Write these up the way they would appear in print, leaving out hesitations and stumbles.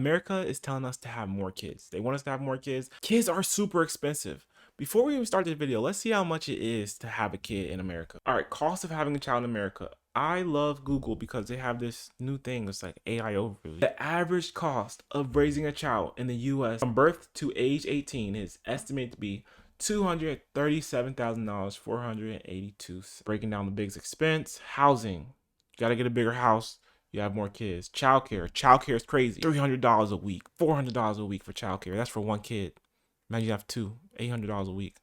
America is telling us to have more kids. They want us to have more kids. Kids are super expensive. Before we even start this video, let's see how much it is to have a kid in America. All right, cost of having a child in America. I love Google because they have this new thing. It's like AI overview. The average cost of raising a child in the US from birth to age 18 is estimated to be $237,000, 482. Breaking down the biggest expense, housing. You gotta get a bigger house. You have more kids. Childcare is crazy. $300 a week, $400 a week for childcare. That's for one kid. Imagine you have two, $800 a week,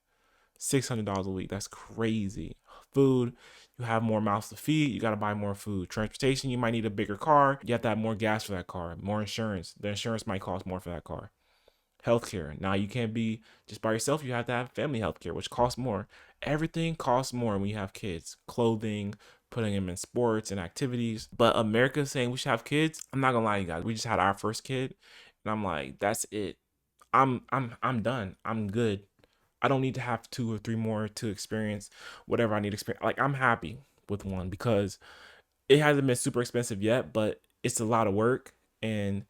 $600 a week. That's crazy. Food, you have more mouths to feed. You got to buy more food. Transportation, you might need a bigger car. You have to have more gas for that car, more insurance. The insurance might cost more for that car. Healthcare. Now you can't be just by yourself. You have to have family healthcare, which costs more. Everything costs more when you have kids. Clothing, putting them in sports and activities. But America's saying we should have kids. I'm not gonna lie to you guys. We just had our first kid, and I'm like, that's it. I'm done. I'm good. I don't need to have 2 or 3 more to experience whatever I need to experience. Like, I'm happy with one because it hasn't been super expensive yet, but it's a lot of work and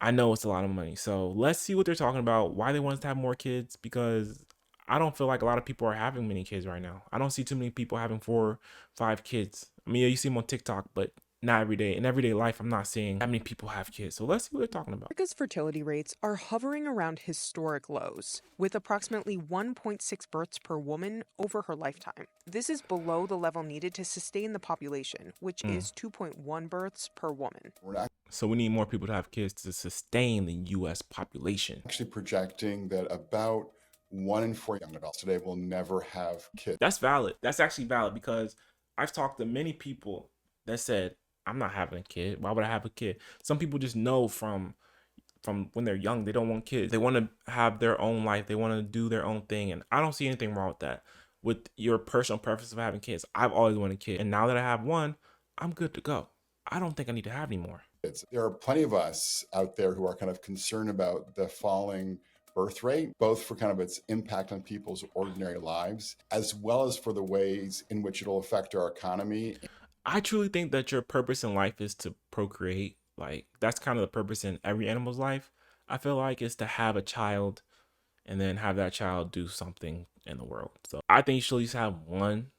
I know it's a lot of money. So let's see what they're talking about, why they want us to have more kids, because I don't feel like a lot of people are having many kids right now. I don't see too many people having 4, 5 kids. I mean, yeah, you see them on TikTok, but not every day. In everyday life, I'm not seeing that many people have kids. So let's see what they're talking about. America's fertility rates are hovering around historic lows, with approximately 1.6 births per woman over her lifetime. This is below the level needed to sustain the population, which is 2.1 births per woman. So we need more people to have kids to sustain the U.S. population. Actually projecting that about 1 in 4 young adults today will never have kids. That's valid. That's actually valid because I've talked to many people that said, I'm not having a kid. Why would I have a kid? Some people just know from when they're young, they don't want kids. They want to have their own life. They want to do their own thing. And I don't see anything wrong with that. With your personal preference of having kids, I've always wanted a kid. And now that I have one, I'm good to go. I don't think I need to have any more. There are plenty of us out there who are kind of concerned about the falling birth rate, both for kind of its impact on people's ordinary lives, as well as for the ways in which it'll affect our economy. I truly think that your purpose in life is to procreate. Like, that's kind of the purpose in every animal's life. I feel like is to have a child and then have that child do something in the world. So I think you should at least have one.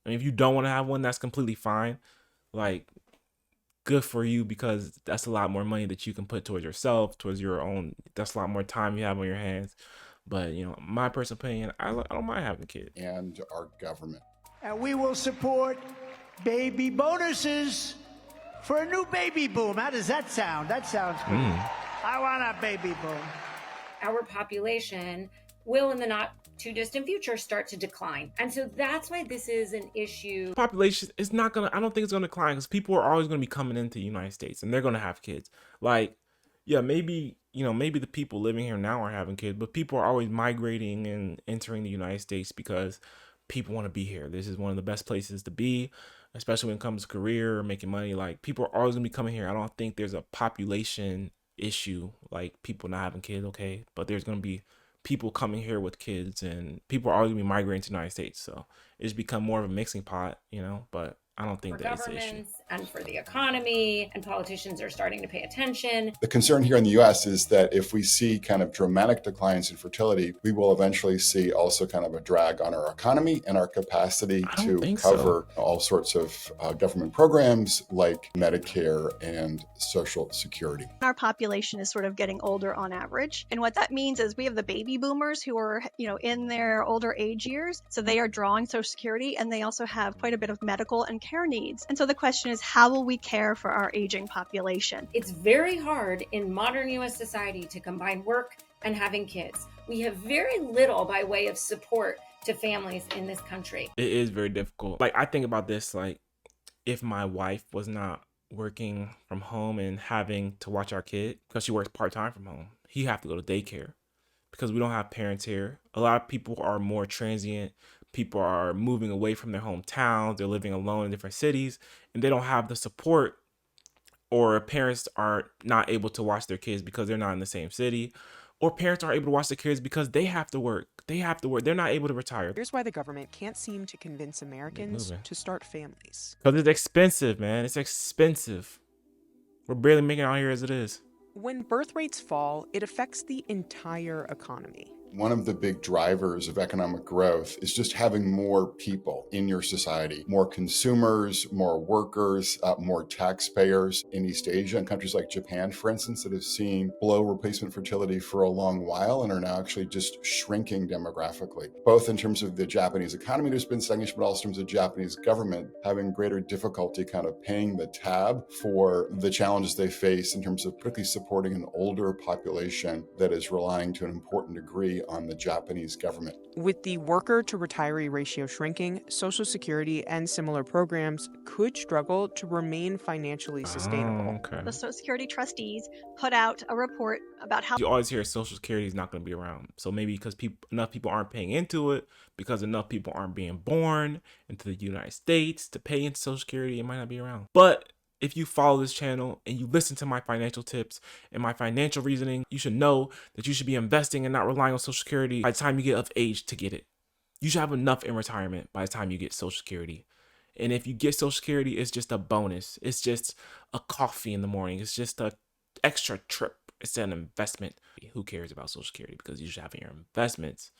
I mean, if you don't want to have one, that's completely fine. Like, good for you, because that's a lot more money that you can put towards yourself, towards your own. That's a lot more time you have on your hands. But, you know, my personal opinion, I don't mind having a kid. And our government. And we will support baby bonuses for a new baby boom. How does that sound? That sounds good. I want a baby boom. Our population will, in the not too distant future, start to decline. And so that's why this is an issue. Population is not gonna, I don't think it's gonna decline, because people are always gonna be coming into the United States and they're gonna have kids. Like, yeah, maybe, you know, maybe the people living here now are having kids, but people are always migrating and entering the United States because people want to be here. This is one of the best places to be, especially when it comes to career or making money. Like, people are always gonna be coming here. I don't think there's a population issue, like people not having kids, okay, but there's gonna be people coming here with kids, and people are always gonna be migrating to the United States. So it's become more of a mixing pot, you know, but I don't think that's the issue. And for the economy, and politicians are starting to pay attention. The concern here in the US is that if we see kind of dramatic declines in fertility, we will eventually see also kind of a drag on our economy and our capacity to cover all sorts of government programs like Medicare and Social Security. Our population is sort of getting older on average. And what that means is we have the baby boomers who are, you know, in their older age years. So they are drawing Social Security, and they also have quite a bit of medical and care needs. And so the question is, how will we care for our aging population? It's very hard in modern US society to combine work and having kids. We have very little by way of support to families in this country. It is very difficult. Like, I think about this, like, if my wife was not working from home and having to watch our kid because she works part-time from home, he have to go to daycare because we don't have parents here. A lot of people are more transient. People are moving away from their hometowns. They're living alone in different cities, and they don't have the support, or parents are not able to watch their kids because they're not in the same city, or parents aren't able to watch their kids because they have to work. They're not able to retire. Here's why the government can't seem to convince Americans to start families. Because it's expensive, man. It's expensive. We're barely making it out here as it is. When birth rates fall, it affects the entire economy. One of the big drivers of economic growth is just having more people in your society, more consumers, more workers, more taxpayers. In East Asia and countries like Japan, for instance, that have seen below replacement fertility for a long while and are now actually just shrinking demographically, both in terms of the Japanese economy, there's been stagnation, but also in terms of the Japanese government having greater difficulty kind of paying the tab for the challenges they face in terms of quickly supporting an older population that is relying to an important degree on the Japanese government. With the worker to retiree ratio shrinking, Social Security and similar programs could struggle to remain financially sustainable. Okay. The Social Security trustees put out a report about how You always hear Social Security is not going to be around. So maybe because enough people aren't paying into it, because enough people aren't being born into the United States to pay into Social Security, it might not be around. But if you follow this channel and you listen to my financial tips and my financial reasoning, you should know that you should be investing and not relying on Social Security by the time you get of age to get it. You should have enough in retirement by the time you get Social Security. And if you get Social Security, it's just a bonus. It's just a coffee in the morning. It's just an extra trip. It's an investment. Who cares about Social Security? Because you should have your investments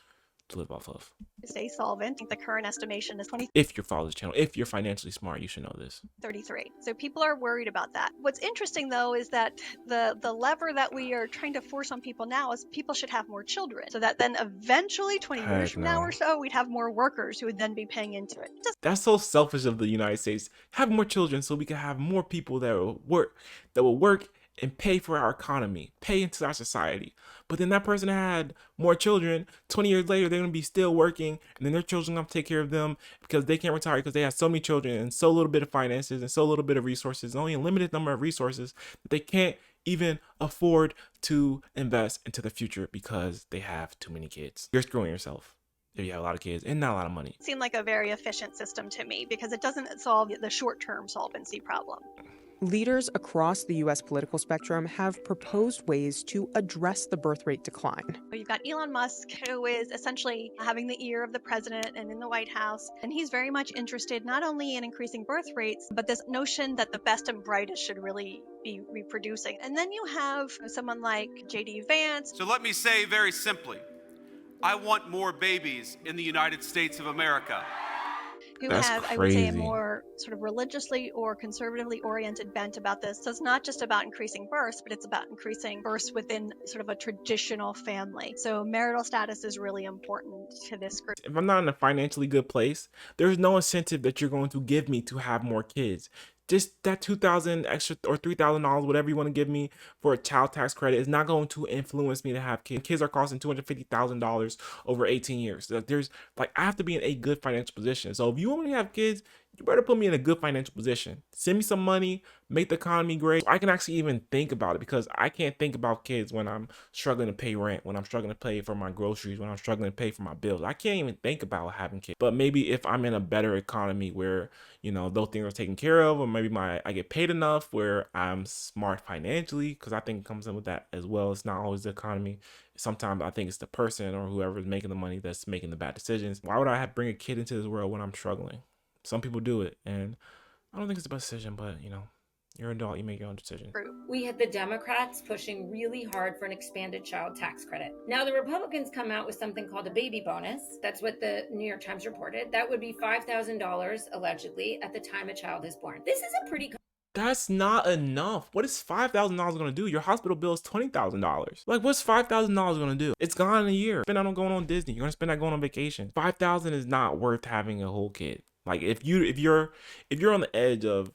to live off of. stay solvent. I think the current estimation is If you follow this channel, if you're financially smart, you should know this. 2033. So people are worried about that. What's interesting though is that the lever that we are trying to force on people now is people should have more children. So that then eventually 20 years from now or so, we'd have more workers who would then be paying into it. That's so selfish of the United States. Have more children so we can have more people that will work and pay for our economy, pay into our society. But then that person had more children, 20 years later, they're going to be still working, and then their children going to take care of them because they can't retire because they have so many children and so little bit of finances and so little bit of resources, only a limited number of resources that they can't even afford to invest into the future because they have too many kids. You're screwing yourself if you have a lot of kids and not a lot of money. It seemed like a very efficient system to me because it doesn't solve the short-term solvency problem. Leaders across the U.S. political spectrum have proposed ways to address the birth rate decline. You've got Elon Musk, who is essentially having the ear of the president and in the White House, and he's very much interested not only in increasing birth rates, but this notion that the best and brightest should really be reproducing. And then you have someone like J.D. Vance. So let me say very simply, I want more babies in the United States of America. Who That's have, crazy. I would say, a more sort of religiously or conservatively oriented bent about this. So it's not just about increasing births, but it's about increasing births within sort of a traditional family. So marital status is really important to this group. If I'm not in a financially good place, there's no incentive that you're going to give me to have more kids. Just that $2,000 extra or $3,000, whatever you want to give me for a child tax credit, is not going to influence me to have kids. Kids are costing $250,000 over 18 years. I have to be in a good financial position. So if you want me to have kids, you better put me in a good financial position. Send me some money, make the economy great. So I can actually even think about it because I can't think about kids when I'm struggling to pay rent, when I'm struggling to pay for my groceries, when I'm struggling to pay for my bills. I can't even think about having kids. But maybe if I'm in a better economy where, those things are taken care of, or maybe I get paid enough where I'm smart financially, because I think it comes in with that as well. It's not always the economy. Sometimes I think it's the person or whoever is making the money that's making the bad decisions. Why would I have to bring a kid into this world when I'm struggling? Some people do it, and I don't think it's the best decision, but you're an adult, you make your own decision. We had the Democrats pushing really hard for an expanded child tax credit. Now the Republicans come out with something called a baby bonus. That's what the New York Times reported. That would be $5,000 allegedly at the time a child is born. This is a pretty... That's not enough. What is $5,000 going to do? Your hospital bill is $20,000. Like, what's $5,000 going to do? It's gone in a year. Spend that on going on Disney. You're going to spend that going on vacation. $5,000 is not worth having a whole kid. Like, if you're on the edge of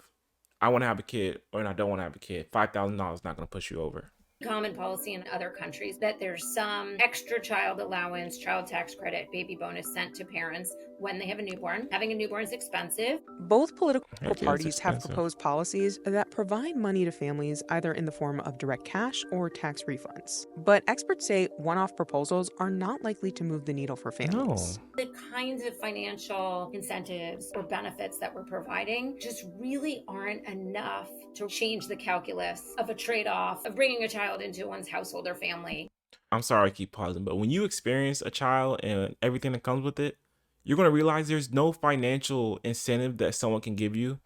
I want to have a kid or I don't want to have a kid, $5,000 is not going to push you over. Common policy in other countries that there's some extra child allowance, child tax credit, baby bonus sent to parents when they have a newborn. Having a newborn is expensive. Both political Heck yeah, parties it's have expensive. proposed policies that provide money to families either in the form of direct cash or tax refunds. But experts say one-off proposals are not likely to move the needle for families. No. The kinds of financial incentives or benefits that we're providing just really aren't enough to change the calculus of a trade-off of bringing a child into one's household or family. I'm sorry I keep pausing, but when you experience a child and everything that comes with it, you're going to realize there's no financial incentive that someone can give you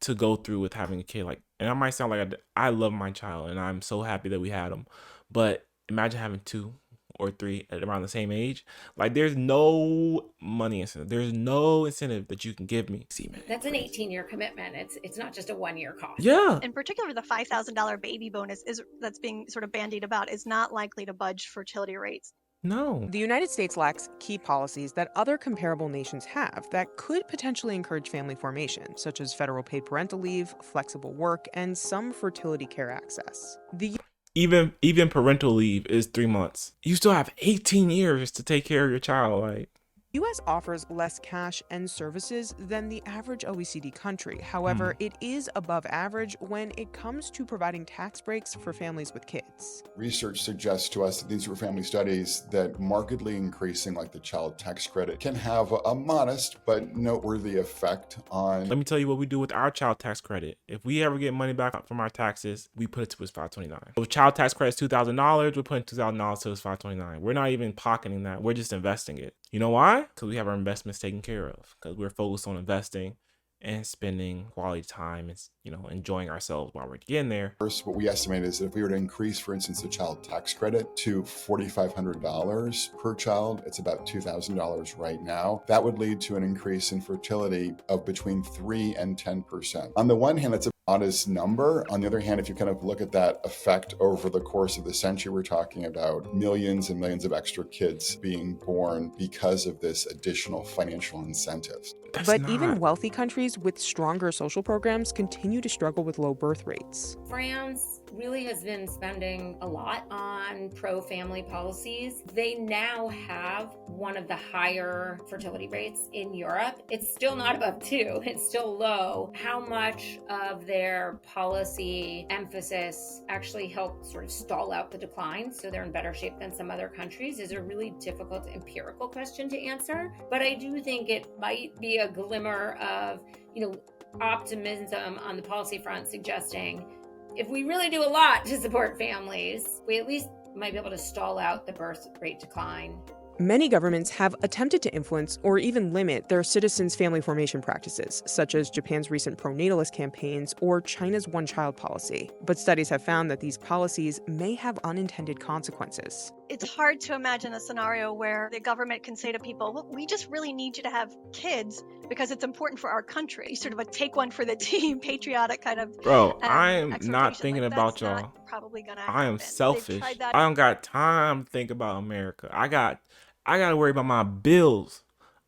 to go through with having a kid. Like, and I might sound like I love my child and I'm so happy that we had them, but imagine having 2 or 3 at around the same age. Like, there's no money incentive. There's no incentive that you can give me. See, man, that's an 18-year commitment. It's not just a 1-year cost. Yeah. In particular, the $5,000 baby bonus that's being sort of bandied about is not likely to budge fertility rates. No. The United States lacks key policies that other comparable nations have that could potentially encourage family formation, such as federal paid parental leave, flexible work, and some fertility care access. Even parental leave is 3 months. You still have 18 years to take care of your child. Like, U.S. offers less cash and services than the average OECD country. However, it is above average when it comes to providing tax breaks for families with kids. Research suggests to us that these were family studies that markedly increasing like the child tax credit can have a modest but noteworthy effect on... Let me tell you what we do with our child tax credit. If we ever get money back from our taxes, we put it to his 529. If child tax credit is $2,000, we're putting $2,000 to his 529. We're not even pocketing that. We're just investing it. You know why? Because we have our investments taken care of. Because we're focused on investing and spending quality time and, enjoying ourselves while we're getting there. First, what we estimate is that if we were to increase, for instance, the child tax credit to $4,500 per child, it's about $2,000 right now. That would lead to an increase in fertility of between 3 and 10%. On the one hand, it's a modest number. On the other hand, if you kind of look at that effect over the course of the century, we're talking about millions and millions of extra kids being born because of this additional financial incentives. But even wealthy countries with stronger social programs continue to struggle with low birth rates. France really has been spending a lot on pro-family policies. They now have one of the higher fertility rates in Europe. It's still not above 2, it's still low. How much of their policy emphasis actually helped sort of stall out the decline so they're in better shape than some other countries is a really difficult empirical question to answer. But I do think it might be a glimmer of, optimism on the policy front, suggesting if we really do a lot to support families, we at least might be able to stall out the birth rate decline. Many governments have attempted to influence or even limit their citizens' family formation practices, such as Japan's recent pro-natalist campaigns or China's one-child policy. But studies have found that these policies may have unintended consequences. It's hard to imagine a scenario where the government can say to people, well, we just really need you to have kids because it's important for our country. Sort of a take one for the team, patriotic kind of Bro, I am not thinking like, about y'all. Not probably gonna I am happen. selfish. I don't got time to think about America. I got to worry about my bills.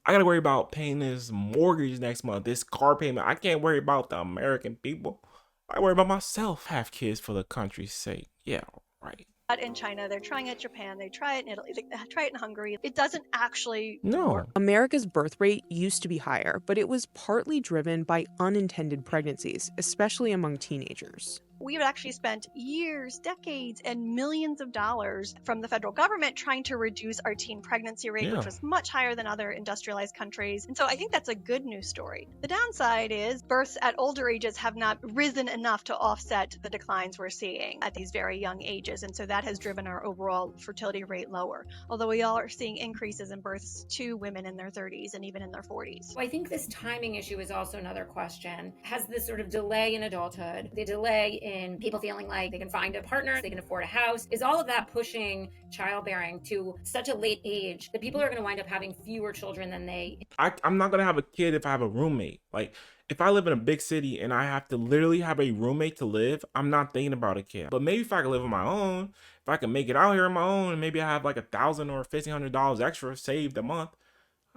I got to worry about paying this mortgage next month, this car payment. I can't worry about the American people. I worry about myself. Have kids for the country's sake. Yeah, right. In China, they're trying it in Japan, they try it in Italy, they try it in Hungary. It doesn't actually work. America's birth rate used to be higher, but it was partly driven by unintended pregnancies, especially among teenagers. We have actually spent years, decades, and millions of dollars from the federal government trying to reduce our teen pregnancy rate, which was much higher than other industrialized countries. And so I think that's a good news story. The downside is births at older ages have not risen enough to offset the declines we're seeing at these very young ages. And so that has driven our overall fertility rate lower, although we all are seeing increases in births to women in their 30s and even in their 40s. Well, I think this timing issue is also another question. Has this sort of delay in adulthood, the delay in people feeling like they can find a partner, they can afford a house, is all of that pushing childbearing to such a late age that people are going to wind up having fewer children than they... I'm not going to have a kid if I have a roommate. Like, if I live in a big city and I have to literally have a roommate to live, I'm not thinking about a kid. But maybe if I can live on my own, if I can make it out here on my own, and maybe I have like $1,000 or $1,500 extra saved a month,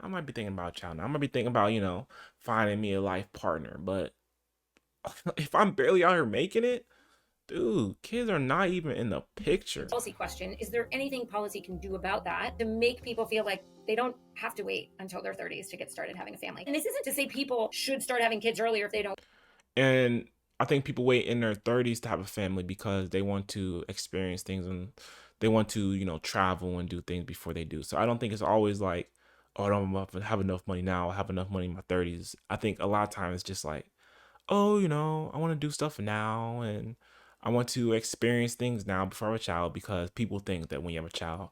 I might be thinking about a child now. I might be thinking about, finding me a life partner. But if I'm barely out here making it, dude, kids are not even in the picture. Policy question, is there anything policy can do about that to make people feel like they don't have to wait until their 30s to get started having a family? And this isn't to say people should start having kids earlier if they don't. And I think people wait in their 30s to have a family because they want to experience things and they want to, travel and do things before they do. So I don't think it's always like, oh, I don't have enough money now. I have enough money in my 30s. I think a lot of times it's just like, oh, I want to do stuff now and I want to experience things now before I have a child, because people think that when you have a child,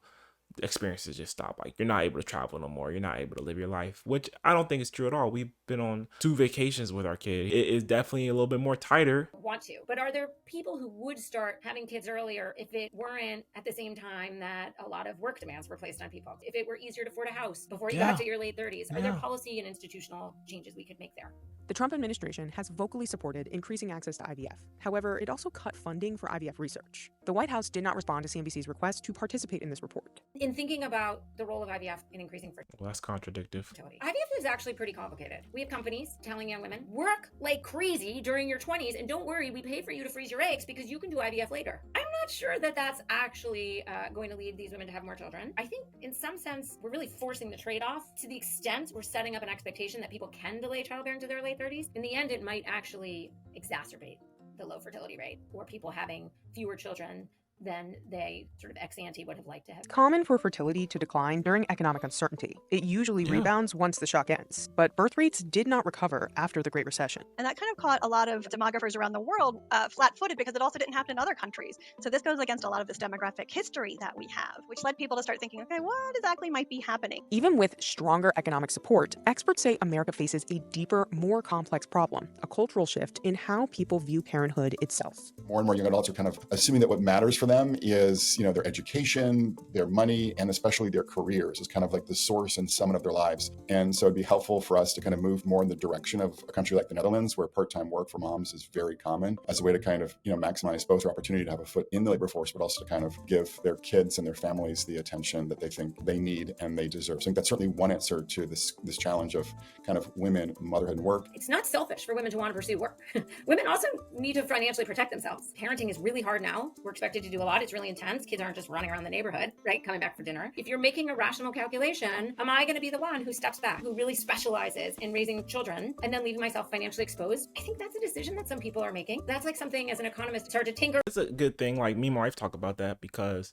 experiences just stop. Like, you're not able to travel no more. You're not able to live your life, which I don't think is true at all. We've been on 2 vacations with our kid. It is definitely a little bit more tighter. Want to, but are there people who would start having kids earlier if it weren't at the same time that a lot of work demands were placed on people? If it were easier to afford a house before you got to your late 30s? Are there policy and institutional changes we could make there? The Trump administration has vocally supported increasing access to IVF. However, it also cut funding for IVF research. The White House did not respond to CNBC's request to participate in this report. In thinking about the role of IVF in increasing fertility. Well, that's contradictive. IVF is actually pretty complicated. We have companies telling young women, work like crazy during your 20s, and don't worry, we pay for you to freeze your eggs because you can do IVF later. I'm not sure that that's actually going to lead these women to have more children. I think in some sense, we're really forcing the trade-off. To the extent we're setting up an expectation that people can delay childbearing to their late 30s, in the end, it might actually exacerbate the low fertility rate or people having fewer children than they sort of ex ante would have liked to have. Common for fertility to decline during economic uncertainty. It usually rebounds once the shock ends, but birth rates did not recover after the Great Recession. And that kind of caught a lot of demographers around the world flat-footed because it also didn't happen in other countries. So this goes against a lot of this demographic history that we have, which led people to start thinking, okay, what exactly might be happening? Even with stronger economic support, experts say America faces a deeper, more complex problem, a cultural shift in how people view parenthood itself. More and more young adults are kind of assuming that what matters for them is, their education, their money, and especially their careers is kind of like the source and summit of their lives. And so it'd be helpful for us to kind of move more in the direction of a country like the Netherlands, where part-time work for moms is very common, as a way to kind of, maximize both their opportunity to have a foot in the labor force, but also to kind of give their kids and their families the attention that they think they need and they deserve. So I think that's certainly one answer to this challenge of kind of women, motherhood, and work. It's not selfish for women to want to pursue work. Women also need to financially protect themselves. Parenting is really hard now. We're expected to do a lot. It's really intense. Kids aren't just running around the neighborhood, right? Coming back for dinner. If you're making a rational calculation, am I going to be the one who steps back, who really specializes in raising children and then leaving myself financially exposed? I think that's a decision that some people are making. That's like something as an economist start to tinker. It's a good thing. Like, me and my wife talk about that because,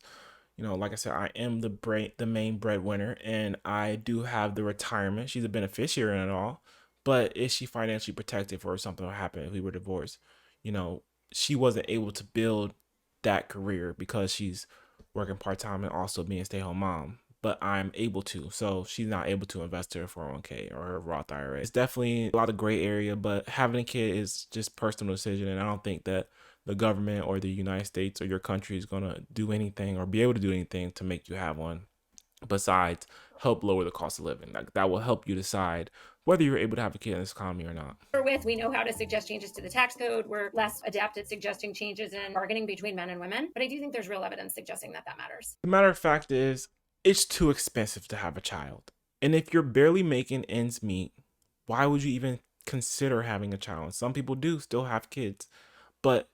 like I said, I am the main breadwinner and I do have the retirement. She's a beneficiary and all, but is she financially protected for something to happen if we were divorced? She wasn't able to build that career because she's working part-time and also being a stay-at-home mom, but I'm able to. So she's not able to invest in her 401k or her Roth IRA. It's definitely a lot of gray area, but having a kid is just personal decision. And I don't think that the government or the United States or your country is going to do anything or be able to do anything to make you have one, besides help lower the cost of living. Like, that will help you decide whether you're able to have a kid in this economy or not. We know how to suggest changes to the tax code. We're less adept at suggesting changes in bargaining between men and women, but I do think there's real evidence suggesting that matters. The matter of fact is, it's too expensive to have a child. And if you're barely making ends meet, why would you even consider having a child? Some people do still have kids, but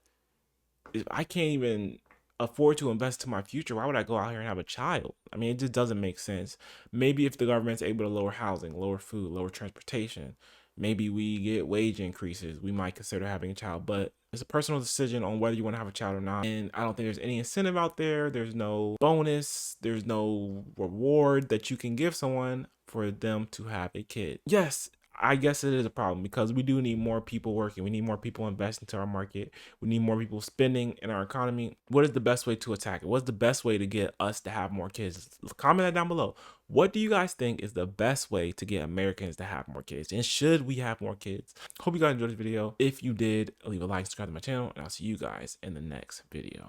if I can't even afford to invest in my future, why would I go out here and have a child? I mean, it just doesn't make sense. Maybe if the government's able to lower housing, lower food, lower transportation, maybe we get wage increases, we might consider having a child, but it's a personal decision on whether you want to have a child or not. And I don't think there's any incentive out there. There's no bonus. There's no reward that you can give someone for them to have a kid. Yes, I guess it is a problem because we do need more people working. We need more people investing into our market. We need more people spending in our economy. What is the best way to attack it? What's the best way to get us to have more kids? Comment that down below. What do you guys think is the best way to get Americans to have more kids? And should we have more kids? Hope you guys enjoyed this video. If you did, leave a like, subscribe to my channel, and I'll see you guys in the next video.